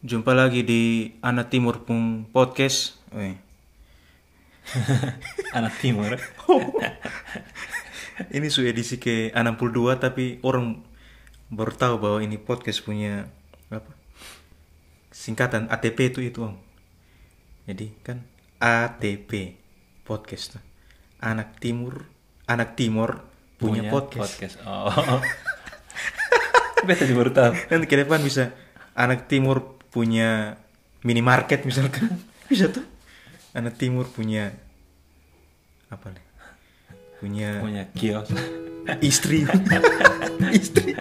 Jumpa lagi di Anak Timur Pung Podcast. Anak Timur. Ini sudah edisi ke 62 tapi orang baru tahu bahwa ini podcast punya apa? Singkatan ATP itu Om. Jadi kan ATP podcast tuh. Anak Timur punya podcast. Oh. Beta juga baru tahu. Nanti ke depan bisa Anak Timur punya minimarket misalkan. Bisa tuh. Anak Timur punya apa nih? Punya kios. Istri. Istri.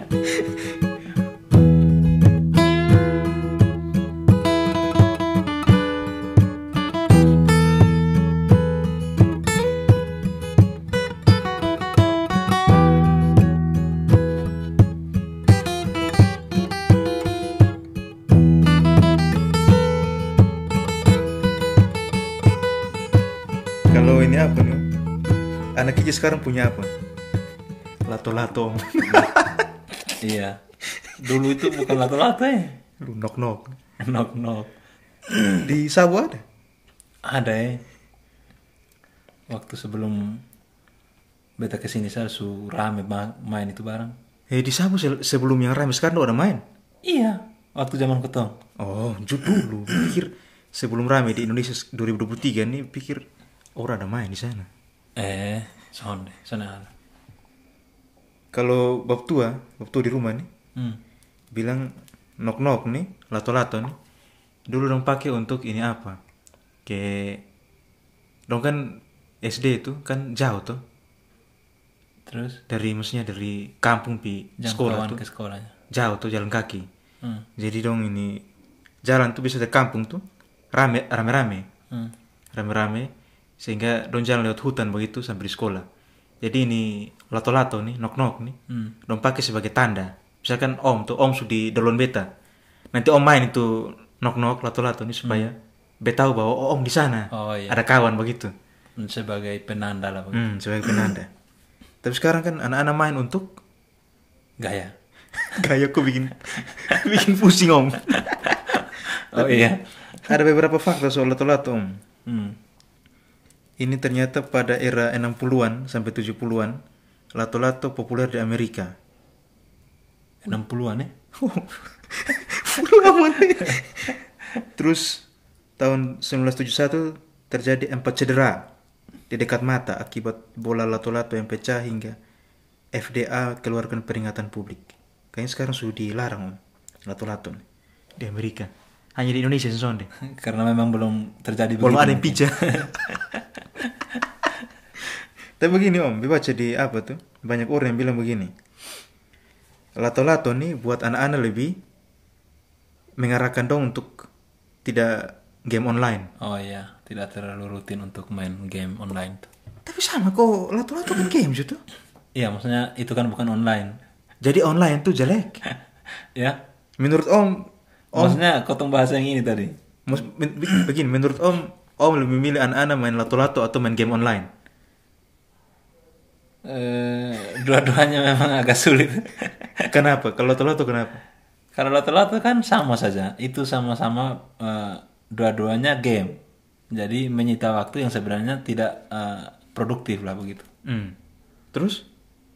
Kalau ini apa nih? Anak Kiki sekarang punya apa? Lato-lato. Iya. Dulu itu bukan lato-lato ya. Lu nok-nok. Nok. Di Sabu ada? Ada ya. Waktu sebelum beta kesini saya rame main itu bareng. Di Sabu sebelum yang ramai sekarang udah main? Iya. Waktu zaman ketong. Oh, dulu. Pikir sebelum ramai di Indonesia 2023 nih pikir orang ada main di sana. Sana. Kalau bab tua di rumah nih bilang nok-nok nih, lato-lato nih. Dulu dong pakai untuk ini apa? Kayak dong kan SD itu kan jauh tuh. Terus Maksudnya dari kampung pi sekolah tuh. ke sekolahnya. Jauh tuh jalan kaki. Jadi dong ini jalan tuh bisa dari kampung tuh rame-rame. Rame-rame sehingga dong jalan lewat hutan begitu sampai di sekolah. Jadi ini lato-lato nih, nok-nok nih, dong pakai sebagai tanda. Misalkan om sudah di dolon beta. Nanti om main itu nok-nok lato-lato nih supaya beta tahu bahwa om di sana. Oh iya. Ada kawan begitu. Sebagai penanda lah begitu. Sebagai penanda. Tapi sekarang kan anak-anak main untuk Gaya. gaya aku bikin pusing om. Oh iya. Ada beberapa fakta soal lato-lato om. Ini ternyata pada era 60-an sampai 70-an, lato-lato populer di Amerika. 60-an ya? Lama nih. Terus tahun 1971 terjadi 4 cedera di dekat mata akibat bola lato-lato yang pecah hingga FDA keluarkan peringatan publik. Kayaknya sekarang sudah dilarang om, lato-lato nih, di Amerika. Hanya di Indonesia deh. Karena memang belum terjadi Belum begitu. ada yang pijat. Tapi begini om, baca di apa tuh? Banyak orang yang bilang begini. Lato-lato nih buat anak-anak lebih mengarahkan dong untuk tidak game online. Oh iya, tidak terlalu rutin untuk main game online tuh. Tapi sama kok, lato-lato kan game gitu. Iya, maksudnya itu kan bukan online. Jadi online tuh jelek. Ya. Menurut om Maksudnya kotong bahasa yang ini tadi. begini, menurut om lebih milih anak-anak main lato-lato atau main game online? Dua-duanya memang agak sulit. Kenapa? Kalau lato-lato kenapa? Karena lato-lato kan sama saja. Itu sama-sama dua-duanya game. Jadi menyita waktu yang sebenarnya tidak produktif lah begitu. Terus?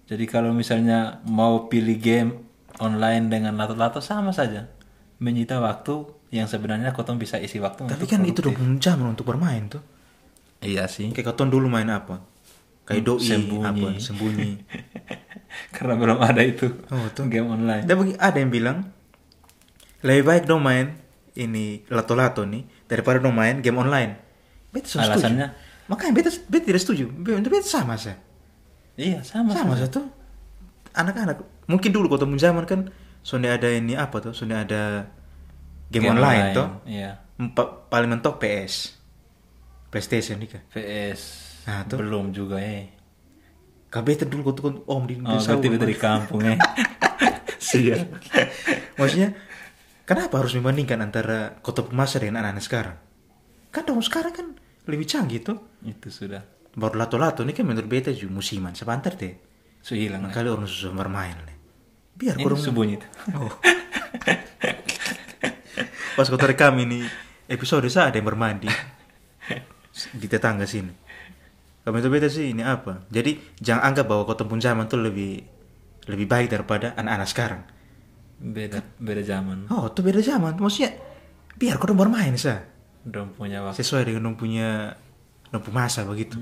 Jadi kalau misalnya mau pilih game online dengan lato-lato sama saja. Menyita waktu yang sebenarnya kotong bisa isi waktu. Tapi untuk kan produktif. itu 20 jam untuk bermain tuh. Iya sih. Kayak kotong dulu main apa? Kayak doi sembunyi. Karena belum ada itu. Oh, tuh. Game online. Dan ada yang bilang lebih baik dong main ini lato-lato nih daripada dong main game online. Beta setuju. Alasannya? Makanya beta tidak setuju. Beta sama sih. Iya, sama Satu. Anak-anak mungkin dulu waktu zaman kan sudah ada ini apa tuh? Sudah ada game online tuh. Iya. Paling mentok PlayStation nih kan. PS. Nah, tuh. Belum juga Beta dulu waktu om di berarti beta di kampung Siap. Maksudnya kenapa harus membandingkan antara kota Pemasa dengan anak-anak sekarang? Kan dong sekarang kan lebih canggih tuh. Itu sudah. Baru lato-lato ini kan menurut beta juga musiman. Sebentar deh. Hilang. Kali orang susah bermain nih. Biar ini kurang subuhnya itu. Oh. Pas kau rekam ini episode saya ada yang bermain di tetangga sini. Kamu itu beda sih ini apa? Jadi jangan anggap bahwa kau tempun zaman tuh lebih baik daripada anak-anak sekarang. Beda zaman. Oh, itu beda zaman. Maksudnya biar kau dong bermain sah. Dong punya waktu. Sesuai dengan dong punya masa begitu.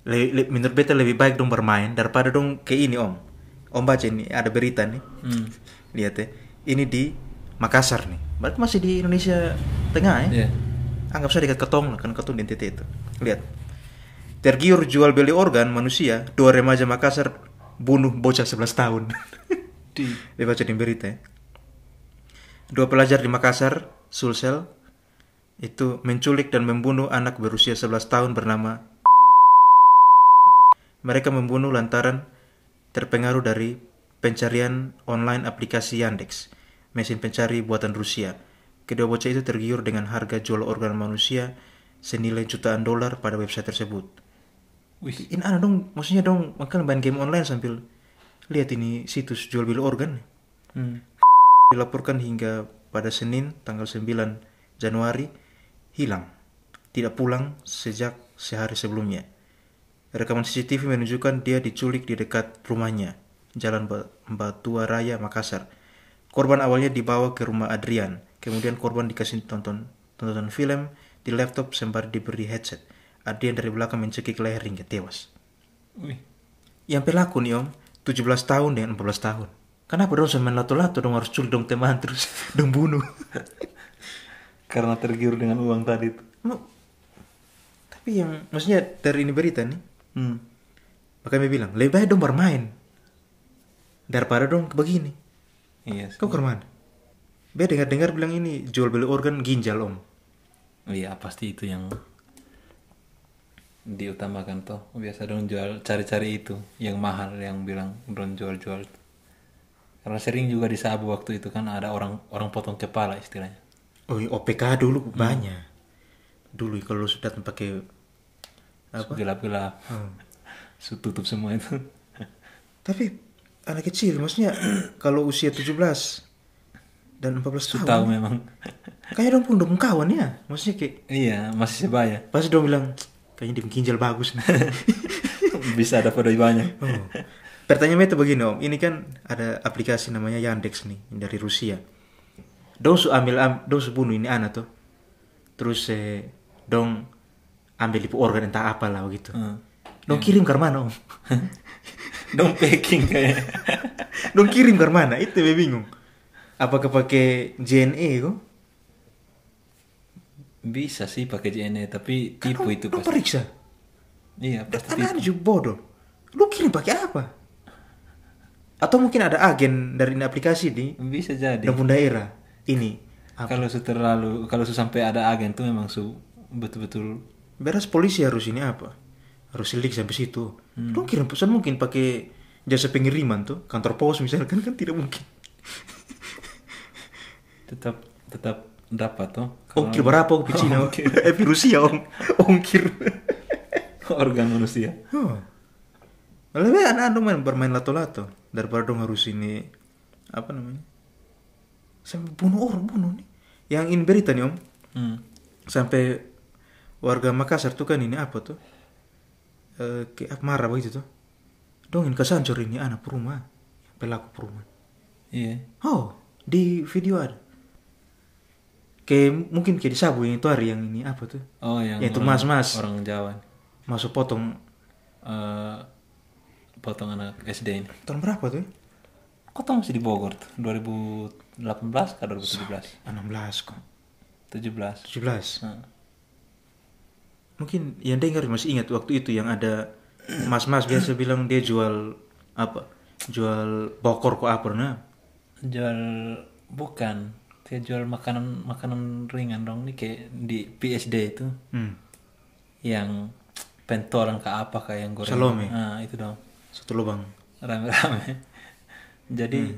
Menurut beta lebih baik dong bermain daripada dong kayak ini om. Om baca ini ada berita nih. Lihat ya. Ini di Makassar nih. Berarti masih di Indonesia Tengah ya. Yeah. Anggap saja dekat Ketong lah, kan Ketong di NTT itu. Lihat. Tergiur jual beli organ manusia, 2 remaja Makassar bunuh bocah 11 tahun. Dia baca di berita ya. 2 pelajar di Makassar, Sulsel, itu menculik dan membunuh anak berusia 11 tahun bernama. Mereka membunuh lantaran terpengaruh dari pencarian online aplikasi Yandex, mesin pencari buatan Rusia. Kedua bocah itu tergiur dengan harga jual organ manusia senilai jutaan $, pada website tersebut. Wih, ini anak dong, maksudnya dong makan main game online sambil lihat ini situs jual beli organ. Dilaporkan hingga pada Senin tanggal 9 Januari hilang, tidak pulang sejak sehari sebelumnya. Rekaman CCTV menunjukkan dia diculik di dekat rumahnya, Jalan Batua Raya, Makassar. Korban awalnya dibawa ke rumah Adrian, kemudian korban dikasih tonton film di laptop sembari diberi headset. Adrian dari belakang mencekik leher hingga tewas. Yang pelaku nih om, 17 tahun dan 14 tahun. Kenapa dong main lato-lato dong harus culik dong teman terus dong bunuh? Karena tergiur dengan uang tadi tuh. Tapi yang maksudnya dari ini berita nih, makanya bilang lebih baik dong bermain daripada dong begini. Iya. Kau kemana? Beda dengar bilang ini jual beli organ ginjal om. Iya pasti itu yang diutamakan toh. Biasa dong jual cari-cari itu yang mahal, yang bilang dong jual-jual. Karena sering juga disabu waktu itu kan ada orang potong kepala istilahnya. Oh OPK dulu banyak. Dulu kalau sudah pakai apa? Gelap-gelap. Tutup semua itu. Tapi anak kecil maksudnya kalau usia 17 dan 14 tahun. Tahu memang. Kayak dong pun kawan ya. Maksudnya kayak iya, masih sebaya. Pasti dong bilang kayaknya di ginjal bagus nih. Bisa dapat lebih banyak. Pertanyaannya itu begini om, ini kan ada aplikasi namanya Yandex nih dari Rusia. Dong bunuh ini anak tuh. Terus dong ambil ibu organ entah apa lah begitu. Dong kirim ke mana om? Dong packing kayak. Dong kirim ke mana? Itu saya bingung. Apakah pakai JNE kok? Bisa sih pakai JNE tapi tipu itu pasti. Periksa. Iya pasti. Karena juga bodoh. Lu kirim pakai apa? Atau mungkin ada agen dari ini aplikasi nih? Bisa jadi. Dalam daerah ini. Kalau sampai ada agen tuh memang betul-betul. Beres polisi harus ini apa? Harus silik sampai situ. Lu kirim pesan mungkin pakai jasa pengiriman tuh, kantor pos misalkan kan tidak mungkin. tetap dapat tuh. Ongkir berapa aku Cina? Rusia ongkir. Organ manusia. Lebih anak-anak bermain lato-lato daripada dong harus ini apa namanya? Sampai bunuh nih. Yang ini berita nih om. Sampai warga Makassar tuh kan ini apa tuh? Kayak marah begitu tuh. Dong ini kesancur ini anak perumah, pelaku perumahan. Iya. Oh di video ada. Kayak mungkin kayak disabu yang itu hari yang ini apa tuh? Oh yang itu mas-mas. Orang Jawa. Masuk potong. Potong anak SD ini. Tahun berapa tuh? Potong masih di Bogor tuh. 2018 ke 2017? 16 kok. 17. Mungkin yang dengar masih ingat waktu itu yang ada mas-mas biasa bilang dia jual apa? Jual bokor kok apa nah? Jual bukan. Dia jual makanan ringan dong nih kayak di PSD itu. Yang pentolan ke apa kayak yang goreng. Salome. Nah, itu dong. Satu lubang. Rame-rame. Jadi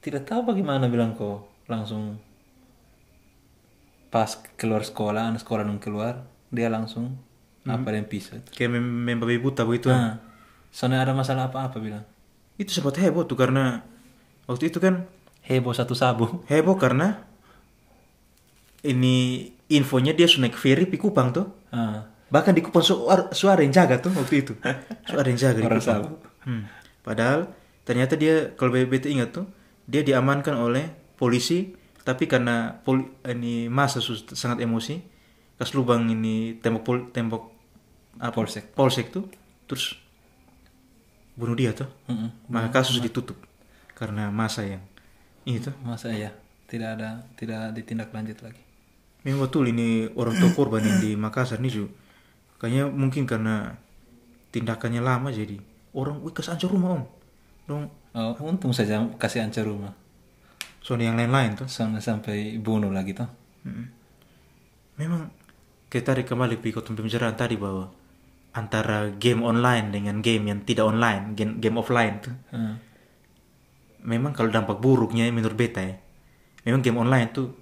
tidak tahu bagaimana bilang kok langsung pas keluar sekolah, anak sekolah dong keluar, dia langsung apa yang pisah. Kayak membabi buta begitu. Soalnya ada masalah apa-apa bilang. Itu sempat heboh tuh karena waktu itu kan Heboh satu sabu. heboh karena ini infonya dia sudah naik ferry di Kupang tuh. Bahkan di Kupang suara yang jaga tuh waktu itu. Suara yang jaga di Orang Kupang. sabu. Padahal ternyata dia kalau BBT ingat tuh dia diamankan oleh polisi tapi karena ini masa sangat emosi kas lubang ini tembok apa, polsek tuh terus bunuh dia tuh. Maka kasus ditutup karena masa yang itu. Masa ya tidak ditindaklanjut lagi. Memang betul ini orang tua korban yang di Makassar nih juga. Kayaknya mungkin karena tindakannya lama jadi orang kas ancur rumah dong. Untung saja kasih ancur rumah. Soalnya yang lain-lain tuh. Soalnya sampai bunuh lagi tuh. Memang kita tarik kembali ke pembicaraan tadi bahwa antara game online dengan game yang tidak online, game offline tuh. Memang kalau dampak buruknya menurut beta ya, memang game online tuh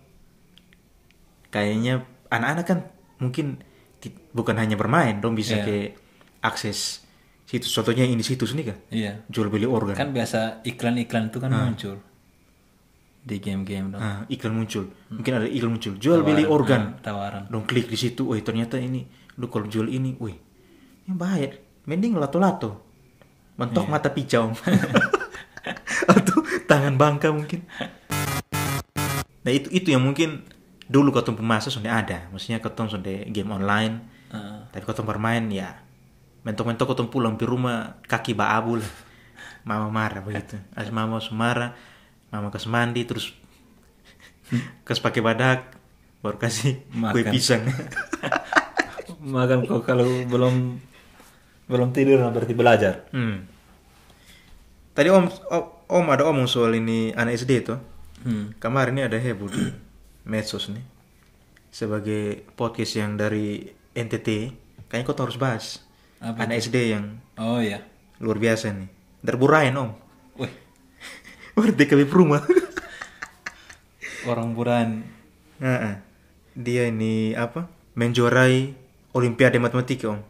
kayaknya anak-anak kan mungkin bukan hanya bermain, dong bisa ke akses situs, contohnya ini situs nih kan, jual beli organ. Kan biasa iklan-iklan itu kan muncul di game-game dong. Iklan muncul, mungkin ada iklan muncul, jual beli organ, tawaran. dong klik di situ, ternyata ini, lu kalau jual ini, ini bahaya, mending lato-lato, mentok mata picau, atau tangan bangka mungkin. Nah itu yang mungkin dulu ketemu pemasa sudah ada, maksudnya ketemu sudah game online, tapi ketemu bermain ya, mentok-mentok ketemu pulang di rumah kaki baabu lah, mama marah begitu, as mama marah, mama kas mandi terus kas pakai badak, baru kasih kue pisang. Makan kok kalau belum tidur berarti belajar. Tadi om ada omong soal ini anak SD tuh. Kemarin ini ada heboh di medsos nih. Sebagai podcast yang dari NTT, kayaknya kau harus bahas. Anak SD yang luar biasa nih. Dari om. Wih. DKB Perumah. Orang Burain. Dia ini apa? Menjuarai Olimpiade Matematika om.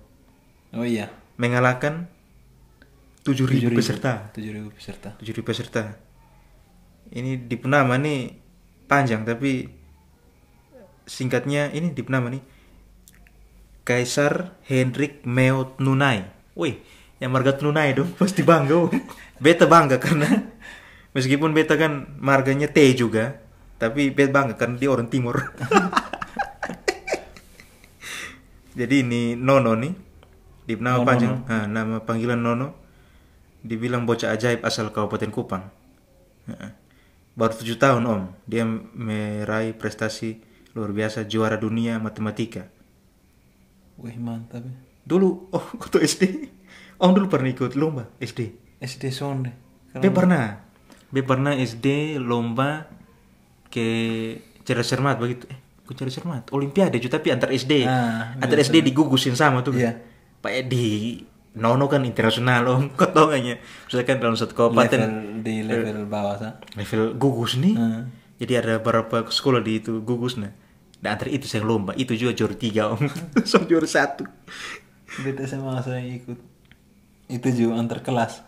Oh iya. Mengalahkan 7.000 peserta. 7.000 peserta. Ini di penama nih panjang tapi singkatnya ini di penama nih Kaisar Hendrik Meot Nunai. Wih, yang marga Nunai dong pasti bangga. Beta bangga karena meskipun beta kan marganya T juga, tapi beta bangga karena dia orang Timur. Jadi ini Nono nih di nama panjang, nama panggilan Nono, dibilang bocah ajaib asal Kabupaten Kupang. Baru 7 tahun om, dia meraih prestasi luar biasa, juara dunia matematika. Wih mantap. Dulu, waktu SD, om dulu pernah ikut lomba SD. SD sonde. Be pernah SD lomba ke cerdas cermat begitu. Ke cerdas cermat, Olimpiade juga tapi antar SD. Antar SD digugusin sama tuh. Iya. Pak di Nono kan internasional om, kau tau gak ya? Misalkan dalam satu kabupaten level bawah level gugus nih. Jadi ada beberapa sekolah di itu gugus nah. Dan antara itu saya lomba, itu juga juara 3 om. Sama juara 1. Beta sama saya ikut. Itu juga antar kelas.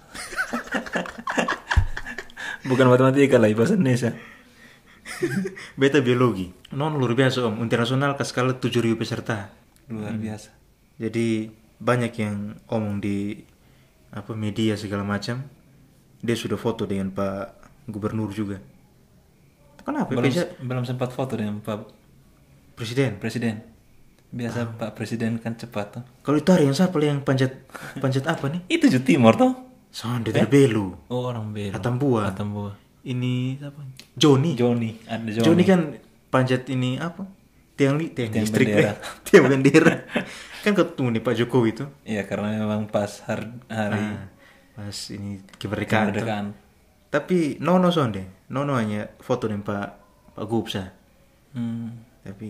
Bukan matematika lah, bahasa Indonesia. Beta biologi. Non luar biasa om, internasional ke skala 7.000 peserta. Luar biasa. Jadi banyak yang omong di media segala macam. Dia sudah foto dengan Pak Gubernur juga. Kenapa? Belum sempat foto dengan Pak Presiden. Biasa Pak Presiden kan cepat tuh. Kalau itu hari yang siapa yang panjat apa nih? Itu juga Timor tuh. Soalnya dari Belu. Oh orang Belu. Atambua. Ini apa? Johnny Ada Johnny. Johnny kan panjat ini apa? Tiang listrik. Bendera. Tiang bendera. Kan ketemu nih Pak Jokowi itu. Iya karena memang pas hari pas ini kemerdekaan. Tapi Nono hanya foto dengan Pak Gubsa. Tapi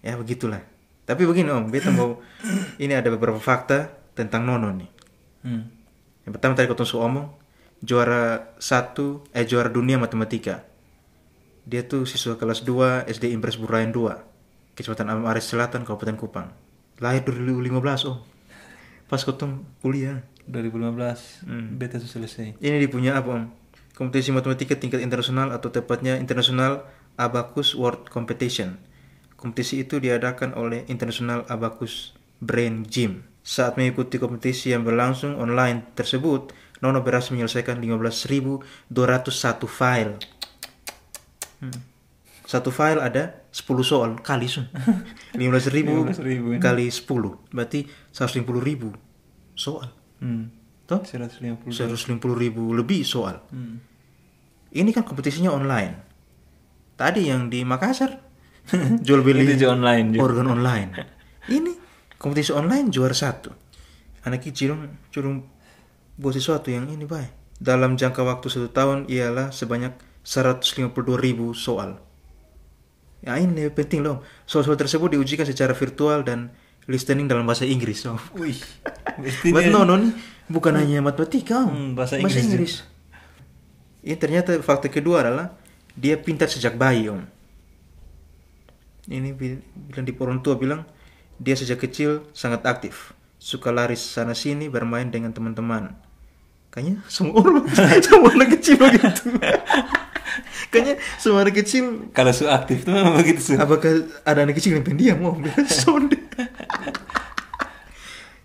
ya begitulah. Tapi begini om, beta mau ini ada beberapa fakta tentang Nono nih. Yang pertama tadi kau omong juara dunia matematika. Dia tuh siswa kelas 2 SD Impres Burain 2, Kecamatan Amaris Selatan, Kabupaten Kupang. Lahir 2015 om. Pas ketemu kuliah. 2015 beta sudah selesai. Ini dipunya apa om? Kompetisi matematika tingkat internasional atau tepatnya International Abacus World Competition. Kompetisi itu diadakan oleh International Abacus Brain Gym. Saat mengikuti kompetisi yang berlangsung online tersebut, Nono berhasil menyelesaikan 15.201 file. Satu file ada 10 soal kali 15.000 kali 10 berarti 150.000 soal. Toh? 150.000 lebih soal. Ini kan kompetisinya online. Tadi yang di Makassar jual beli online juga. organ online. Ini kompetisi online juara 1. Anak kecil curung buat sesuatu yang ini baik. Dalam jangka waktu 1 tahun ialah sebanyak 152.000 soal. Ya ini lebih penting loh. Soal-soal tersebut diujikan secara virtual dan listening dalam bahasa Inggris. Oh. Wih. Buat Nono nih bukan hanya matematika, bahasa Inggris. Ini ternyata fakta kedua adalah dia pintar sejak bayi om. Ini bilang di orang tua bilang dia sejak kecil sangat aktif, suka lari sana sini bermain dengan teman-teman. Kayaknya semua anak kecil begitu. Kayaknya semua anak kecil kalau su aktif tuh memang begitu. Apakah ada anak kecil yang pendiam om? Sonde.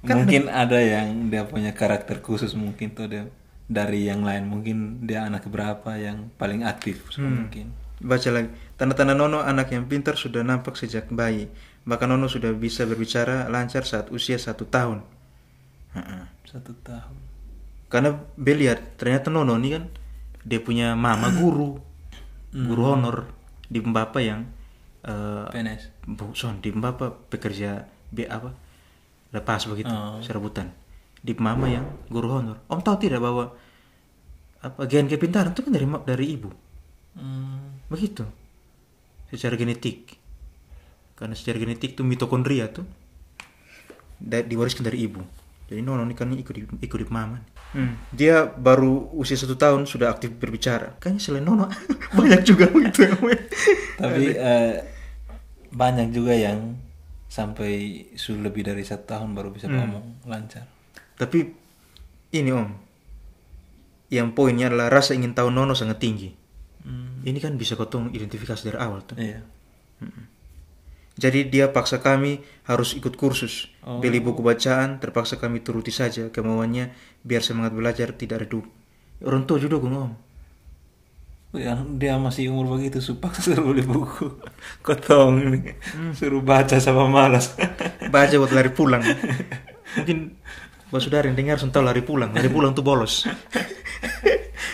Mungkin ada yang dia punya karakter khusus mungkin tuh dia dari yang lain, mungkin dia anak berapa yang paling aktif mungkin. Baca lagi. Tanda-tanda Nono anak yang pintar sudah nampak sejak bayi. Bahkan Nono sudah bisa berbicara lancar saat usia 1 tahun. 1 tahun. Karena lihat ternyata Nono ini kan dia punya mama guru honor di Mbapa yang PNS. Di Mbapa pekerja lepas begitu serabutan. Di mama yang guru honor. Om tahu tidak bahwa gen kepintaran itu kan dari ibu. Begitu. Secara genetik. Karena secara genetik tuh mitokondria tuh diwariskan dari ibu. Jadi Nono ini kan ikut di mama. Dia baru usia 1 tahun sudah aktif berbicara. Kayaknya selain Nono banyak juga begitu. Tapi banyak juga yang sampai sudah lebih dari 1 tahun baru bisa ngomong lancar. Tapi ini om, yang poinnya adalah rasa ingin tahu Nono sangat tinggi. Ini kan bisa kotong identifikasi dari awal tuh. Iya. Jadi dia paksa kami harus ikut kursus, beli buku bacaan, terpaksa kami turuti saja kemauannya biar semangat belajar tidak redup. Orang tua juga om. Dia masih umur begitu paksa suruh beli buku. Kotong ini. Suruh baca sama malas. Baca buat lari pulang. Mungkin Bos Saudara yang dengar tahu lari pulang tuh bolos.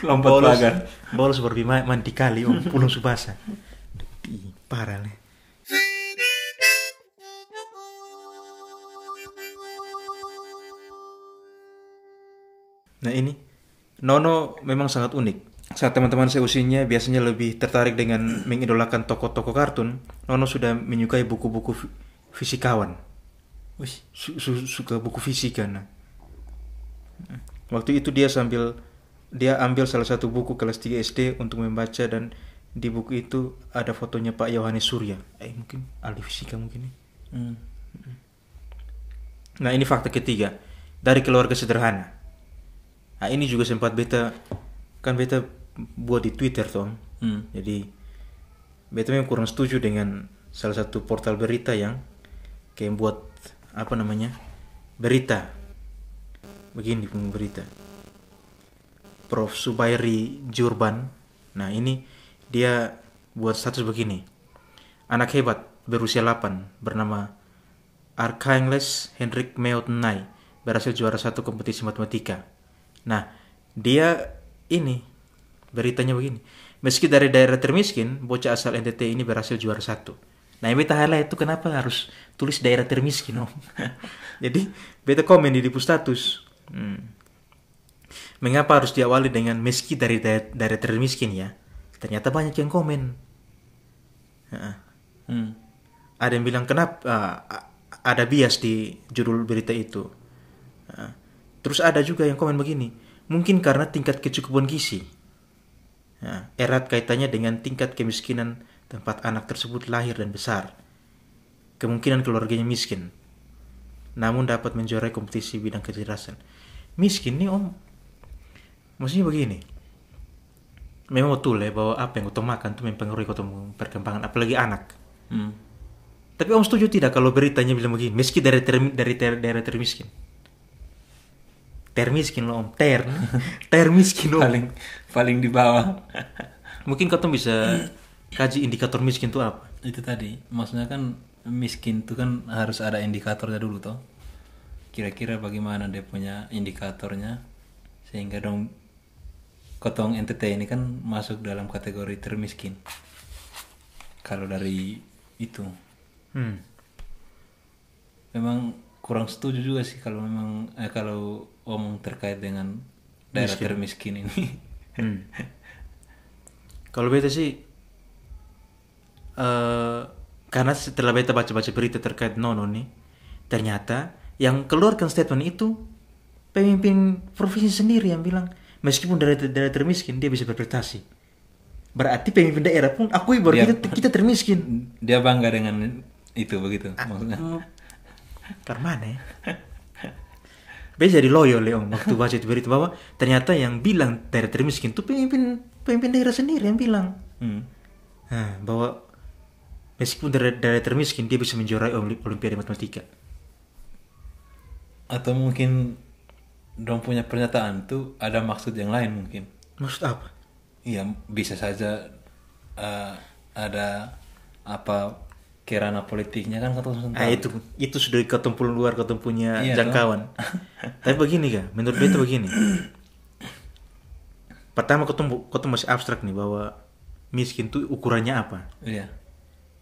Lompat pagar. Bolos baru mandi kali om, pulang subasa. Parah nih. Nah ini Nono memang sangat unik. Saat teman-teman seusianya biasanya lebih tertarik dengan mengidolakan tokoh-tokoh kartun, Nono sudah menyukai buku-buku fisikawan. Suka buku fisika. Nah. Waktu itu dia ambil salah satu buku kelas 3 SD untuk membaca dan di buku itu ada fotonya Pak Yohanes Surya. Mungkin ahli fisika mungkin. Nah ini fakta ketiga dari keluarga sederhana. Nah ini juga sempat beta buat di Twitter toh. Jadi beta memang kurang setuju dengan salah satu portal berita yang kayak buat berita begini berita Prof Subairi Jurban. Nah ini dia buat status begini: anak hebat berusia 8 bernama Arkhangeles Hendrik Meotnai berhasil juara 1 kompetisi matematika. Nah dia ini beritanya begini: meski dari daerah termiskin, bocah asal NTT ini berhasil juara 1. Nah yang beta highlight itu kenapa harus tulis daerah termiskin om. Jadi beta komen di status mengapa harus diawali dengan meski dari daerah termiskin ya. Ternyata banyak yang komen. Ada yang bilang kenapa ada bias di judul berita itu. Terus ada juga yang komen begini, mungkin karena tingkat kecukupan gizi erat kaitannya dengan tingkat kemiskinan tempat anak tersebut lahir dan besar. Kemungkinan keluarganya miskin, namun dapat menjuarai kompetisi bidang kecerdasan. miskin nih om, maksudnya begini, memang betul ya bahwa apa yang kau makan itu mempengaruhi kau perkembangan, apalagi anak. Tapi om setuju tidak kalau beritanya bilang begini, meski dari daerah termiskin, termiskin loh om, termiskin om, paling di bawah. mungkin kau tuh bisa kaji indikator miskin itu apa? Itu tadi, maksudnya kan miskin itu kan harus ada indikatornya dulu toh. Kira-kira bagaimana dia punya indikatornya sehingga dong kotong NTT ini kan masuk dalam kategori termiskin. Kalau dari itu, memang kurang setuju juga sih kalau memang kalau omong terkait dengan daerah termiskin ini. Kalau beta sih, karena setelah beta baca-baca berita terkait Nono nih, ternyata yang keluarkan statement itu pemimpin provinsi sendiri yang bilang meskipun daerah termiskin dia bisa berprestasi. Berarti pemimpin daerah pun akui bahwa kita termiskin. Dia bangga dengan itu begitu maksudnya. Karena ya. Beta jadi loyal ya om waktu baca itu berita bahwa ternyata yang bilang daerah termiskin itu pemimpin daerah sendiri yang bilang. Bahwa meskipun daerah termiskin dia bisa menjuarai olimpiade matematika. Atau mungkin dong punya pernyataan tuh ada maksud yang lain mungkin. Maksud apa? Iya bisa saja ada apa kerana politiknya kan kata itu sudah ketemu luar ketemu punya jangkauan. Tapi begini kah? Menurut beta begini. Pertama ketemu masih abstrak nih bahwa miskin tuh ukurannya apa? Iya.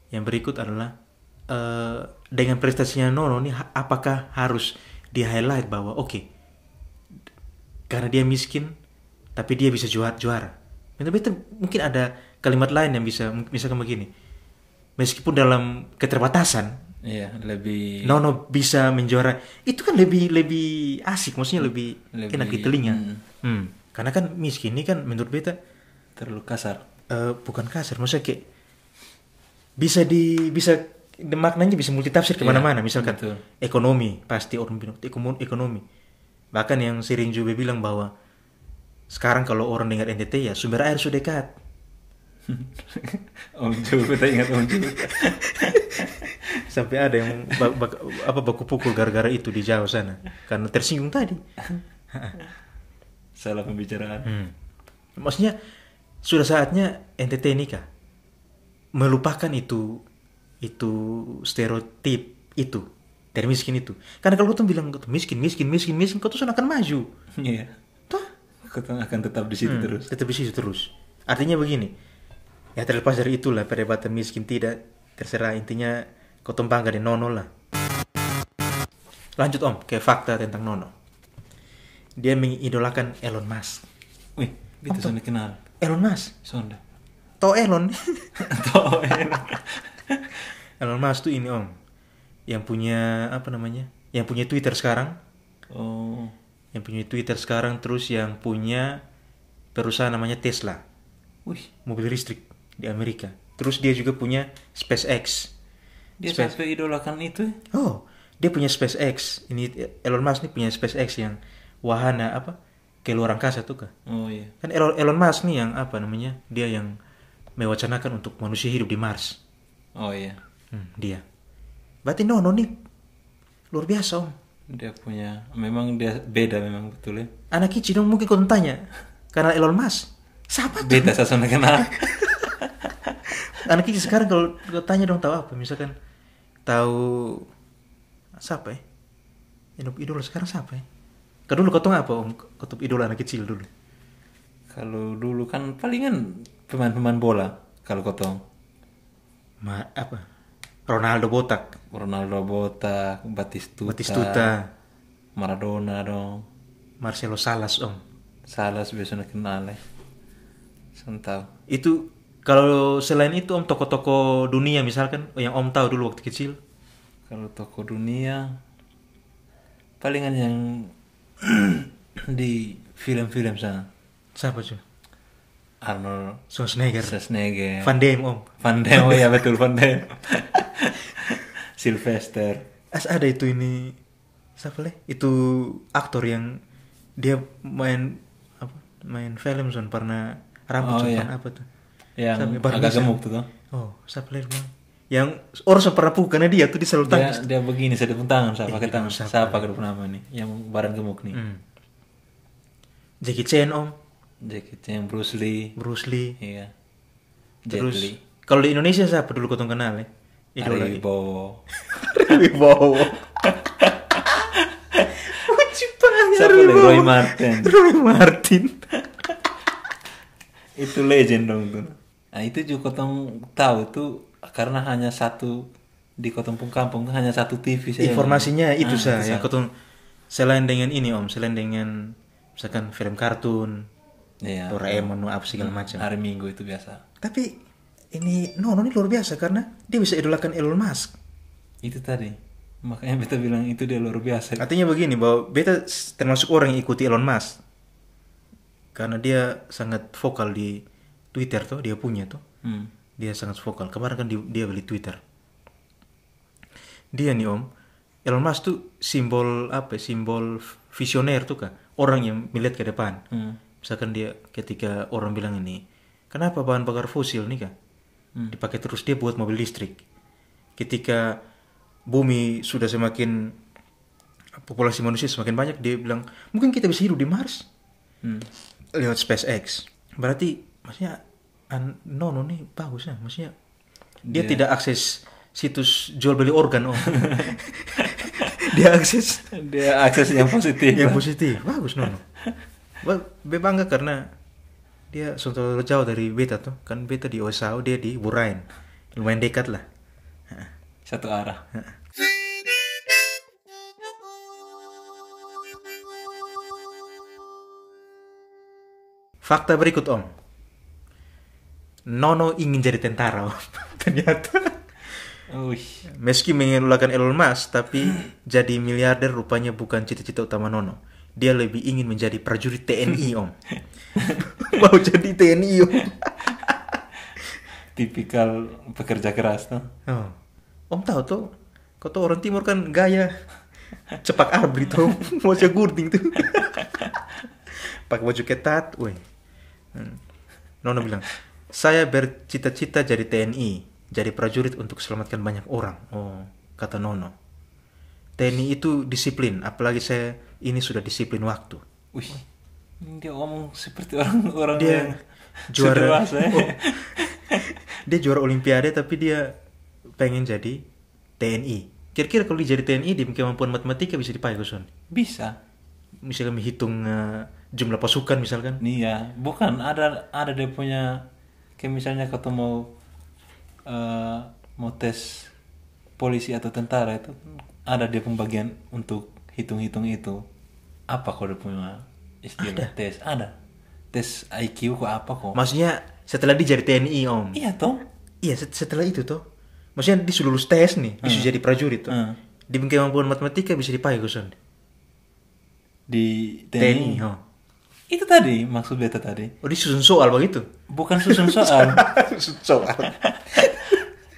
Yang berikut adalah dengan prestasinya Nono nih apakah harus di highlight bahwa oke, karena dia miskin tapi dia bisa juara. Menurut beta mungkin ada kalimat lain yang bisa misalkan begini. Meskipun dalam keterbatasan, lebih Nono bisa menjuara, itu kan lebih asik, maksudnya lebih enak di telinga. Karena kan miskin ini kan menurut beta terlalu kasar. Bukan kasar, maksudnya kayak bisa maknanya bisa multitafsir kemana-mana. Misalkan ekonomi, pasti orang bilang ekonomi. Bahkan yang sering juga bilang bahwa sekarang kalau orang dengar NTT ya sumber air sudah dekat. Om Ju, kita ingat Om Ju. Sampai ada yang baku pukul gara-gara itu di Jawa sana karena tersinggung tadi. Salah pembicaraan. Maksudnya sudah saatnya NTT nikah melupakan itu stereotip itu dari miskin itu. Karena kalau tuh bilang miskin, kau tuh akan maju. Iya. Tuh, kau akan tetap di situ terus. Tetap di situ terus. Artinya begini, ya terlepas dari itulah perdebatan miskin tidak terserah, intinya kau bangga di Nono lah. Lanjut om ke fakta tentang Nono. Dia mengidolakan Elon Musk. Wih, itu sudah kenal. Elon Musk. Sonda. Elon. Elon Musk tuh ini om, yang punya apa namanya? Yang punya Twitter sekarang. Oh. Yang punya Twitter sekarang, terus yang punya perusahaan namanya Tesla. Mobil listrik di Amerika. Terus dia juga punya SpaceX. Dia sampai idolakan itu? Oh, dia punya SpaceX. Ini Elon Musk nih punya SpaceX yang wahana apa? Ke luar angkasa tuh kah? Oh iya. Kan Elon Musk nih yang apa namanya? Dia yang mewacanakan untuk manusia hidup di Mars. Oh iya. Dia. Berarti Nono nih luar biasa om. Dia punya, memang dia beda memang betul ya. Anak kecil dong mungkin kau tanya. Karena Elon Musk. Siapa tuh? Beda saya sudah kenal. Anak kecil sekarang kalau tanya dong tahu apa? Misalkan tahu siapa ya? Idola sekarang siapa ya? Kalau dulu kau tahu apa om? Kau tahu idola anak kecil dulu? Kalau dulu kan palingan pemain bola kalau kau tahu. Apa? Ronaldo botak, Batistuta, Maradona dong, Marcelo Salas om. Salas biasanya kenal ya. Tahu. Itu kalau selain itu om toko-toko dunia misalkan yang om tahu dulu waktu kecil. Kalau toko dunia palingan yang di film-film sana. Siapa cuy? Arnold Schwarzenegger. Van Damme om. Van Damme, oh ya betul Van Damme. Sylvester. Ada itu ini siapa leh? Itu aktor yang Dia main apa? Main film Son pernah rambut Oh, Son, iya. pernah apa tuh? Yang Sampai baru agak bisa. gemuk tuh toh. Oh, siapa lagi bang? Yang orang Son pernah pukul karena dia tuh di selalu Dia, tangkis. dia begini saya depan tangan, saya pakai tangan. siapa? Saya pakai depan nama nih, yang badan gemuk nih. Jackie Chan om, Jackie Chan, Bruce Lee. Bruce Lee. Iya. Jet Terus Li. kalau di Indonesia siapa dulu kau kenal ya? Idola. Ari Wibowo. Wibowo. Lucu banget. Siapa lagi? Roy Martin. Roy Martin. Itu legend dong tuh. Nah itu juga kotong tahu tuh karena hanya satu di Kotong Kampung tuh hanya satu TV saja. Informasinya itu Ah, yang kau selain dengan ini om, selain dengan misalkan film kartun, Iya. Doraemon, apa segala macam. Hari Minggu itu biasa. Tapi ini Nono ini luar biasa karena dia bisa idolakan Elon Musk. Itu tadi. Makanya beta bilang itu dia luar biasa. Artinya begini bahwa beta termasuk orang yang ikuti Elon Musk karena dia sangat vokal di Twitter tuh, dia punya tuh. Dia sangat vokal. Kemarin kan dia beli Twitter. Dia nih om, Elon Musk tuh simbol apa? Simbol visioner tuh kan. Orang yang melihat ke depan. Misalkan dia ketika orang bilang ini, kenapa bahan bakar fosil nih kan? Dipakai terus, dia buat mobil listrik. Ketika bumi sudah semakin, populasi manusia semakin banyak, dia bilang mungkin kita bisa hidup di Mars lewat SpaceX. Berarti maksudnya Nono nih bagus ya, maksudnya dia tidak akses situs jual beli organ om. Dia akses yang positif. yang positif. Bagus Nono. Bangga karena dia sudah jauh dari beta tuh, kan beta di Osao, dia di Burain, lumayan dekat lah. Satu arah. Fakta berikut om, Nono ingin jadi tentara om. Ternyata meski mengidolakan Elon Musk, tapi jadi miliarder rupanya bukan cita-cita utama Nono. Dia lebih ingin menjadi prajurit TNI om. Mau jadi TNI om. Tipikal pekerja keras tuh. Oh. Om tahu tuh, kau tuh orang timur kan gaya cepak arbri tuh, mau gunting tuh. Pakai baju ketat, woi. Nono bilang, saya bercita-cita jadi TNI, jadi prajurit untuk selamatkan banyak orang. Oh, kata Nono. TNI itu disiplin, apalagi saya ini sudah disiplin waktu. Wih, dia ngomong seperti orang Dia yang juara, dewasa, ya. Dia juara Olimpiade tapi dia pengen jadi TNI. Kira-kira kalau dia jadi TNI di kemampuan matematika bisa dipakai Son? Bisa. Misalkan menghitung jumlah pasukan misalkan. Iya, bukan ada dia punya kayak misalnya ketemu mau tes polisi atau tentara itu ada dia pembagian untuk hitung-hitung itu. Apa kok dia punya istilah tes? Ada. Tes IQ kok apa kok? Maksudnya setelah dia jadi TNI om. Iya toh. Iya setelah itu toh. Maksudnya dia sudah lulus tes nih, bisa jadi prajurit toh. Di kemampuan matematika bisa dipakai Son. Di TNI. Oh. Itu tadi maksud beta tadi. Oh disusun soal begitu? Bukan susun soal. Susun soal.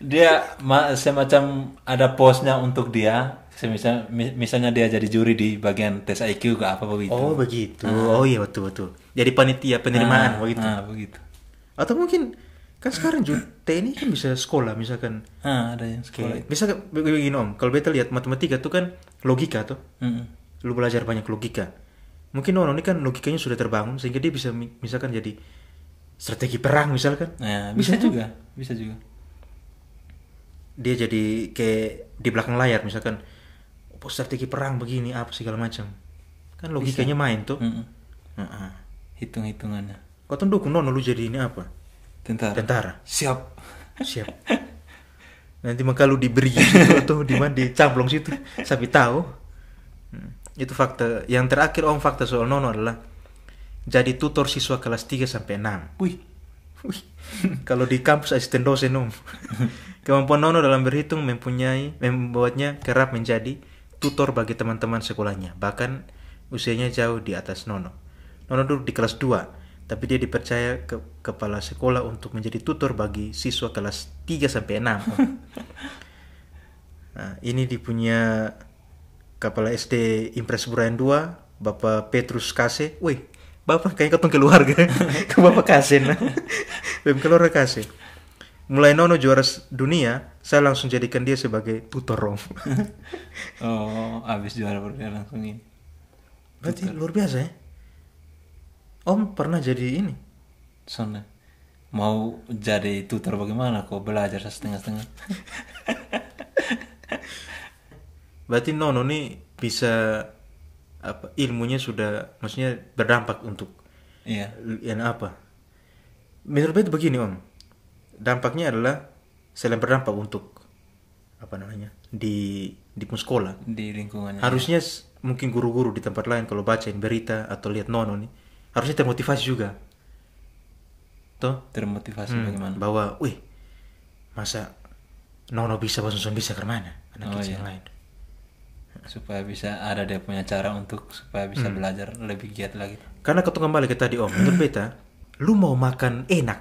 Dia semacam ada posnya untuk dia. Misalnya dia jadi juri di bagian tes IQ ke apa begitu. Oh begitu. Oh iya betul. Jadi panitia penerimaan begitu. Begitu. Atau mungkin kan sekarang juga TNI kan bisa sekolah misalkan. Ada yang sekolah. Bisa begini om. Kalau beta lihat matematika tuh kan logika tuh. Lu belajar banyak logika. Mungkin Nono ini kan logikanya sudah terbangun sehingga dia bisa misalkan jadi strategi perang misalkan. Nah, bisa juga. Dia jadi kayak di belakang layar misalkan strategi perang begini apa segala macam. Kan logikanya main tuh. Hitung-hitungannya. Kau tuh dukung Nono lu jadi ini apa? Tentara. Siap. Nanti maka lu diberi gitu atau di mana dicamplong situ sampai tahu. Itu fakta. Yang terakhir om, fakta soal Nono adalah jadi tutor siswa kelas 3 sampai 6. Wih. Kalau di kampus asisten dosen om. Kemampuan Nono dalam berhitung membuatnya kerap menjadi tutor bagi teman-teman sekolahnya. Bahkan usianya jauh di atas Nono. Nono duduk di kelas 2, tapi dia dipercaya ke kepala sekolah untuk menjadi tutor bagi siswa kelas 3 sampai 6. Nah, ini dipunya Kepala SD Impres Burain 2 Bapak Petrus Kase, woi, Bapak kayaknya ketemu keluarga, ke Bapak Kase, nah, keluarga Kase. Mulai Nono juara dunia, saya langsung jadikan dia sebagai tutor om. Oh, abis juara berlian langsung ini. Berarti luar biasa ya. Om pernah jadi ini. Soalnya mau jadi tutor bagaimana kok belajar setengah-setengah. Berarti Nono nih bisa apa ilmunya sudah maksudnya berdampak untuk Iya. yang apa? Menurut beta begini om, dampaknya adalah selain berdampak untuk apa namanya di sekolah, Di lingkungannya. harusnya mungkin guru-guru di tempat lain kalau bacain berita atau lihat Nono nih harusnya termotivasi juga, toh Termotivasi bagaimana? bahwa, wih masa Nono bisa, Boson bisa ke mana anak Oh, kecil iya. yang lain. Supaya bisa ada dia punya cara untuk supaya bisa belajar lebih giat lagi. Karena kau kembali ke tadi om, menurut beta, lu mau makan enak,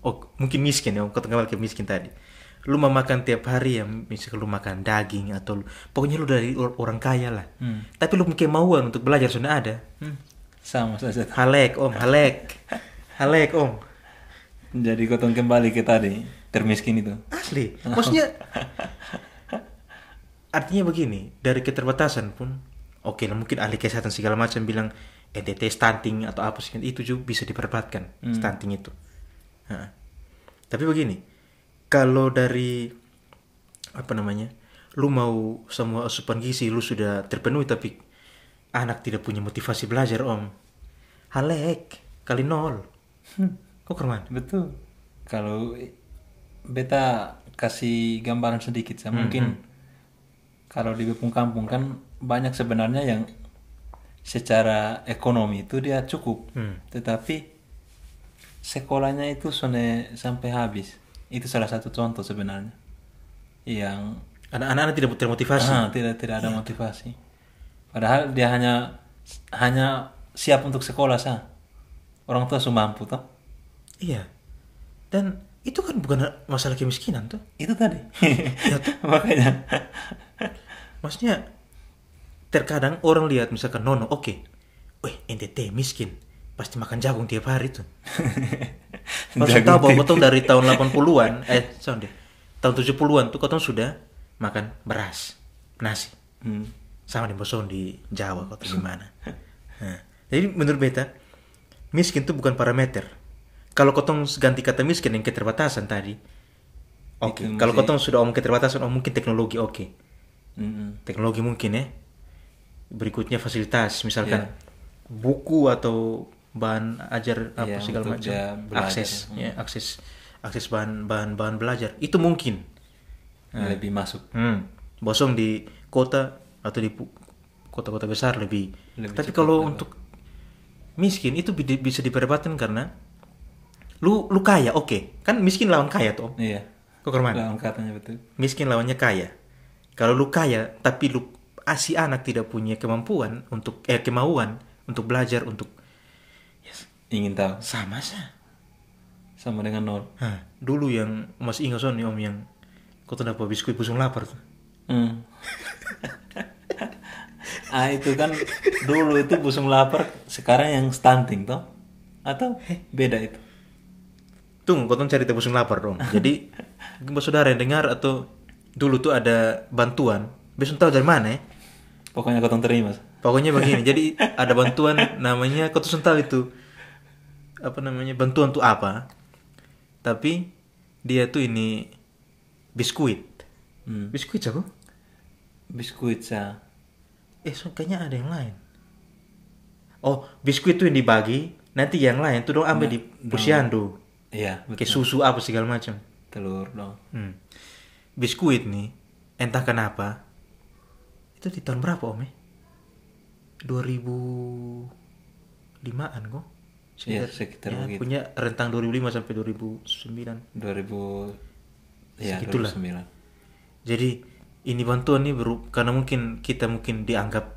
oh mungkin miskin ya om, kau kembali ke miskin tadi. Lu mau makan tiap hari ya, misalnya lu makan daging atau pokoknya lu dari orang kaya lah. Tapi lu punya kemauan untuk belajar sudah ada. Sama saja. Halek om, halek om. Jadi kotong kembali ke tadi termiskin itu. Asli, maksudnya artinya begini, dari keterbatasan pun, oke lah mungkin ahli kesehatan segala macam bilang NTT stunting atau apa sih itu juga bisa diperdebatkan stunting itu. Nah, tapi begini, kalau dari apa namanya, lu mau semua asupan gizi lu sudah terpenuhi tapi anak tidak punya motivasi belajar om, halek kali nol. Kok keren? Betul. Kalau beta kasih gambaran sedikit saya mungkin kalau di Bepung Kampung kan banyak sebenarnya yang secara ekonomi itu dia cukup, tetapi sekolahnya itu sampai habis. Itu salah satu contoh sebenarnya yang Anak-anak tidak termotivasi. tidak ada motivasi. Padahal dia hanya siap untuk sekolah sah. Orang tua sudah mampu toh. Iya. Dan itu kan bukan masalah kemiskinan tuh. Itu tadi. Ya tuh. Makanya. Maksudnya terkadang orang lihat misalkan Nono, oke, wih NTT miskin, pasti makan jagung tiap hari tuh. Maksudnya tahu bahwa kotong dari tahun 80-an, tahun 70-an tuh kotong sudah makan beras, nasi, sama di Boson di Jawa kotong di mana. Nah, jadi menurut beta miskin tuh bukan parameter. Kalau kotong ganti kata miskin yang keterbatasan tadi, oke. Kalau kotong sudah omong keterbatasan, mungkin teknologi oke. Teknologi mungkin ya. Berikutnya fasilitas, misalkan buku atau bahan ajar apa segala macam, akses akses bahan belajar itu mungkin lebih masuk. Bosong di kota atau di kota-kota besar lebih tapi kalau untuk miskin itu bisa diperdebatkan karena lu kaya, oke. Kan miskin lawan kaya tuh. Iya. Kok keren? Lawan katanya betul. Miskin lawannya kaya. Kalau lu kaya tapi lu si anak tidak punya kemampuan untuk kemauan untuk belajar untuk ingin tahu. Sama dengan nol. Dulu yang masih ingat nih om yang kau tuh dapat biskuit busung lapar tuh. Itu kan dulu itu busung lapar, sekarang yang stunting toh? Atau beda itu? Tunggu, kau tuh cari busung lapar dong. Jadi saudara yang dengar atau dulu tuh ada bantuan, besok tahu dari mana ya? Pokoknya kau terima. Pokoknya begini, jadi ada bantuan namanya, kau tuh tahu itu apa namanya, bantuan tuh apa? Tapi dia tuh ini biskuit. Biskuit jago? Biskuit sah. Kayaknya ada yang lain. Oh, biskuit tuh yang dibagi, nanti yang lain tuh dong ambil di posyandu. Iya, betul. Kayak susu apa segala macam. Telur dong. Biskuit nih, entah kenapa itu di tahun berapa om ya? 2005-an kok. Sekitar begitu. Punya rentang 2005 sampai 2009. 2009. Jadi ini bantuan nih karena kita mungkin dianggap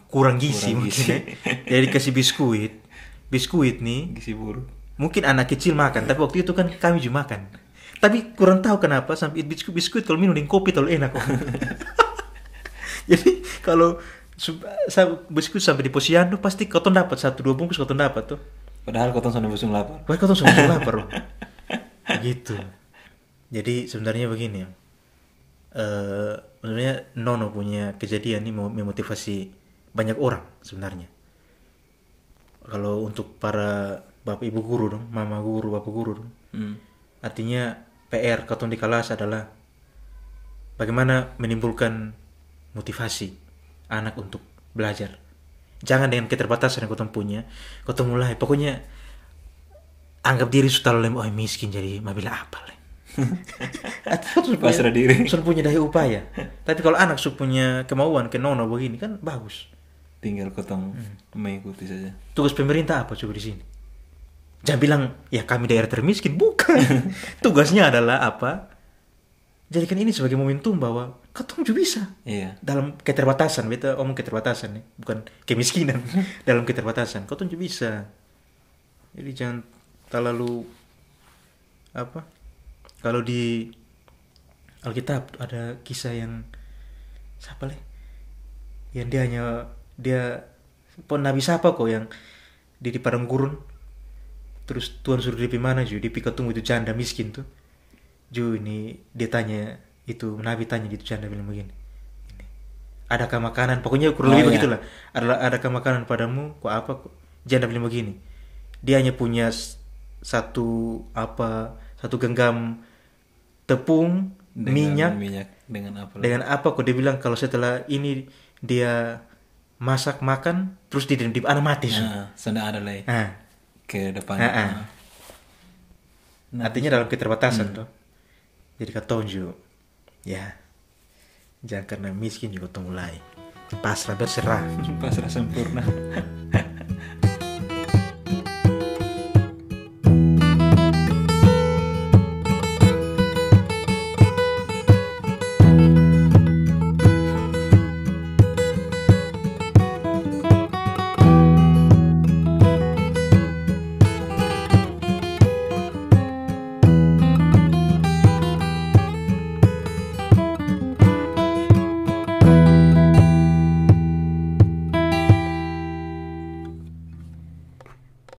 kurang gizi mungkin. Jadi kasih biskuit nih. Gizi buruk. Mungkin anak kecil makan, tapi waktu itu kan kami juga makan. Tapi kurang tahu kenapa sampai biskuit kalau minum dengan kopi terlalu enak kok. Jadi kalau Bosku sampai di posyandu pasti kau dapat 1-2 bungkus kau dapat tuh. Padahal kotong sana busung lapar. Wah kau sungguh lapar loh. Gitu. Jadi sebenarnya begini ya. Sebenarnya Nono punya kejadian ini memotivasi banyak orang sebenarnya. Kalau untuk para bapak ibu guru dong, mama guru, bapak guru dong. Artinya PR katong di kelas adalah bagaimana menimbulkan motivasi anak untuk belajar. Jangan dengan keterbatasan yang kau punya, kau mulai. Pokoknya anggap diri sudah miskin jadi mabila apa lah. Pasrah diri. Sudah punya daya upaya. Tapi kalau anak sudah punya kemauan ke Nono begini kan bagus. Tinggal kotong mengikuti saja. Tugas pemerintah apa coba di sini? Jangan bilang ya kami daerah termiskin, bukan. Tugasnya adalah apa? Jadikan ini sebagai momentum bahwa katong juga bisa. Iya. Dalam keterbatasan, beta omong keterbatasan ya, bukan kemiskinan. Dalam keterbatasan, katong juga bisa. Jadi jangan terlalu apa? Kalau di Alkitab ada kisah yang siapa leh? Yang dia pon nabi siapa kok yang di padang gurun. Terus Tuhan suruh dia mana ju, dia ketemu itu janda miskin tuh. Ju ini dia tanya itu nabi tanya gitu janda bilang begini. Ini, adakah makanan? Pokoknya kurang lebih begitulah. Adakah makanan padamu? Kok apa kok? Janda bilang begini. Dia hanya punya satu genggam tepung, minyak dengan apa? Dengan apa kok dia bilang kalau setelah ini dia masak makan terus di anak mati. Sudah ada lagi. Ke depan. Artinya dalam keterbatasan tuh. Jadi katonju ya jangan karena miskin juga mulai pasrah berserah. Pasrah sempurna.